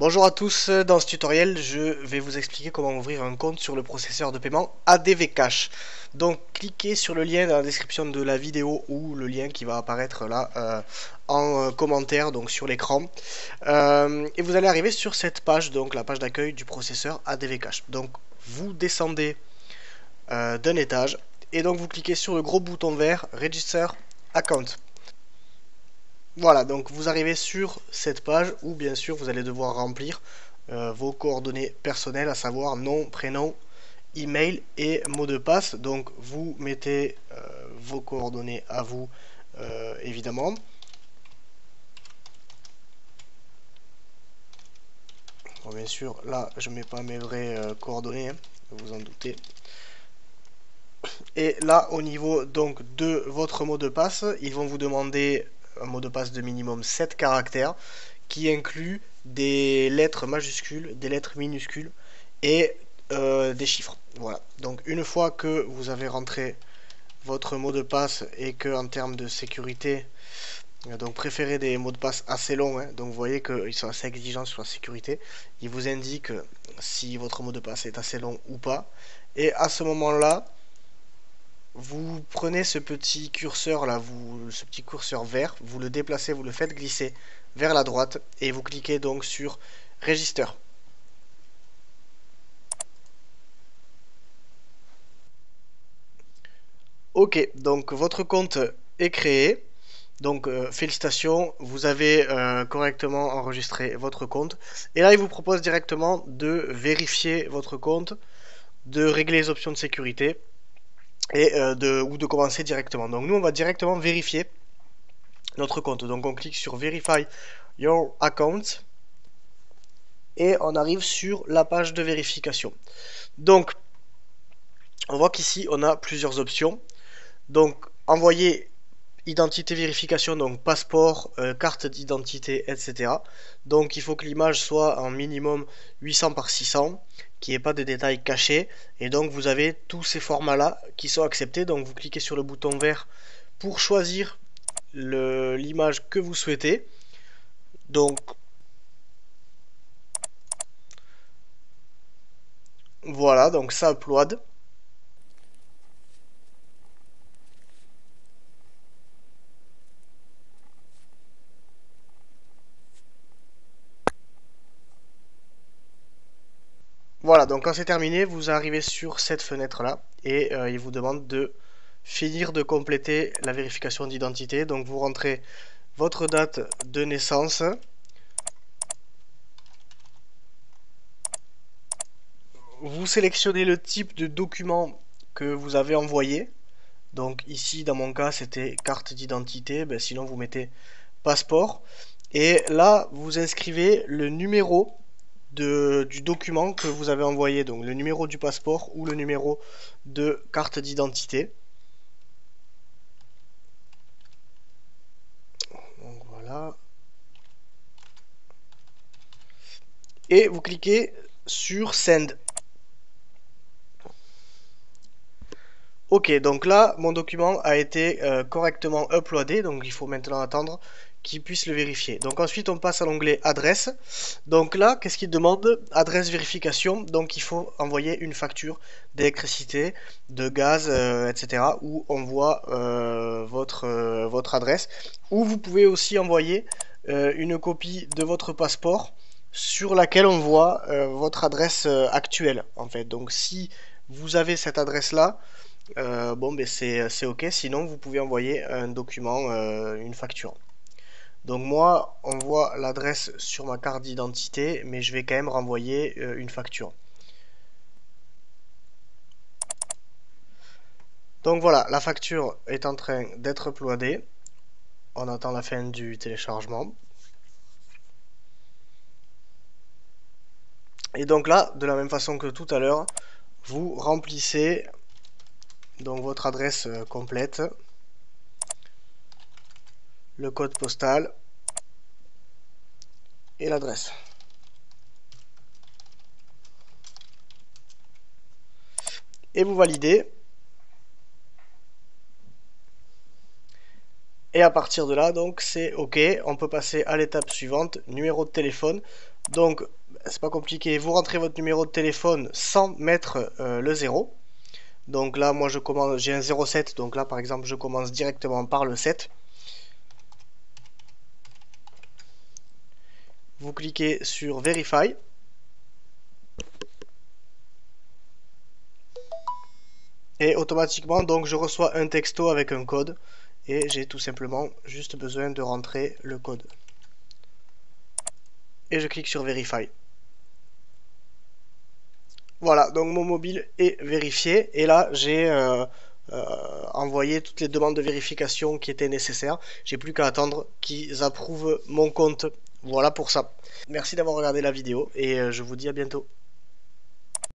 Bonjour à tous, dans ce tutoriel je vais vous expliquer comment ouvrir un compte sur le processeur de paiement ADV Cash. Donc cliquez sur le lien dans la description de la vidéo ou le lien qui va apparaître là en commentaire donc sur l'écran. Et vous allez arriver sur cette page, donc la page d'accueil du processeur ADV Cash. Donc vous descendez d'un étage et donc vous cliquez sur le gros bouton vert Register Account. Voilà, donc vous arrivez sur cette page où bien sûr vous allez devoir remplir vos coordonnées personnelles, à savoir nom, prénom, email et mot de passe. Donc vous mettez vos coordonnées à vous évidemment. Bon, bien sûr, là je mets pas mes vraies coordonnées, hein, vous vous en doutez. Et là au niveau donc de votre mot de passe, ils vont vous demander un mot de passe de minimum 7 caractères qui inclut des lettres majuscules, des lettres minuscules et des chiffres. Voilà. Donc une fois que vous avez rentré votre mot de passe et que en termes de sécurité, donc préférez des mots de passe assez longs, hein, donc vous voyez qu'ils sont assez exigeants sur la sécurité. Ils vous indiquent si votre mot de passe est assez long ou pas. Et à ce moment-là, vous prenez ce petit curseur là, ce petit curseur vert, vous le déplacez, vous le faites glisser vers la droite et vous cliquez donc sur Register. Ok, donc votre compte est créé. Donc félicitations, vous avez correctement enregistré votre compte. Et là, il vous propose directement de vérifier votre compte, de régler les options de sécurité et ou de commencer directement. Donc nous, on va directement vérifier notre compte. Donc on clique sur Verify Your Account et on arrive sur la page de vérification. Donc on voit qu'ici on a plusieurs options. Donc envoyer identité vérification, donc passeport, carte d'identité, etc. Donc il faut que l'image soit en minimum 800 par 600, qu'il n'y ait pas de détails cachés. Et donc vous avez tous ces formats là qui sont acceptés. Donc vous cliquez sur le bouton vert pour choisir l'image que vous souhaitez. Donc voilà, donc ça upload. Voilà, donc quand c'est terminé, vous arrivez sur cette fenêtre là et il vous demande de finir de compléter la vérification d'identité. Donc vous rentrez votre date de naissance, vous sélectionnez le type de document que vous avez envoyé. Donc ici, dans mon cas, c'était carte d'identité. Ben, sinon, vous mettez passeport. Et là, vous inscrivez le numéro du document que vous avez envoyé. Donc le numéro du passeport ou le numéro de carte d'identité. Donc voilà. Et vous cliquez sur Send. Ok, donc là, mon document a été correctement uploadé, donc il faut maintenant attendre qu'il puisse le vérifier. Donc ensuite, on passe à l'onglet Adresse. Donc là, qu'est-ce qu'il demande? Adresse vérification, donc il faut envoyer une facture d'électricité, de gaz, etc. où on voit votre adresse. Ou vous pouvez aussi envoyer une copie de votre passeport sur laquelle on voit votre adresse actuelle, en fait. Donc si vous avez cette adresse-là, bon, ben c'est ok. Sinon, vous pouvez envoyer un document, une facture. Donc moi, on voit l'adresse sur ma carte d'identité, mais je vais quand même renvoyer une facture. Donc voilà, la facture est en train d'être uploadée. On attend la fin du téléchargement. Et donc là, de la même façon que tout à l'heure, vous remplissez donc votre adresse complète, le code postal et l'adresse. Et vous validez. Et à partir de là, donc c'est OK. On peut passer à l'étape suivante, numéro de téléphone. Donc, c'est pas compliqué, vous rentrez votre numéro de téléphone sans mettre le 0. Donc là, moi, je commence, j'ai un 07, donc là, par exemple, je commence directement par le 7. Vous cliquez sur Verify. Et automatiquement, donc, je reçois un texto avec un code. Et j'ai tout simplement juste besoin de rentrer le code. Et je clique sur Verify. Voilà, donc mon mobile est vérifié. Et là, j'ai envoyé toutes les demandes de vérification qui étaient nécessaires. J'ai plus qu'à attendre qu'ils approuvent mon compte. Voilà pour ça. Merci d'avoir regardé la vidéo et je vous dis à bientôt.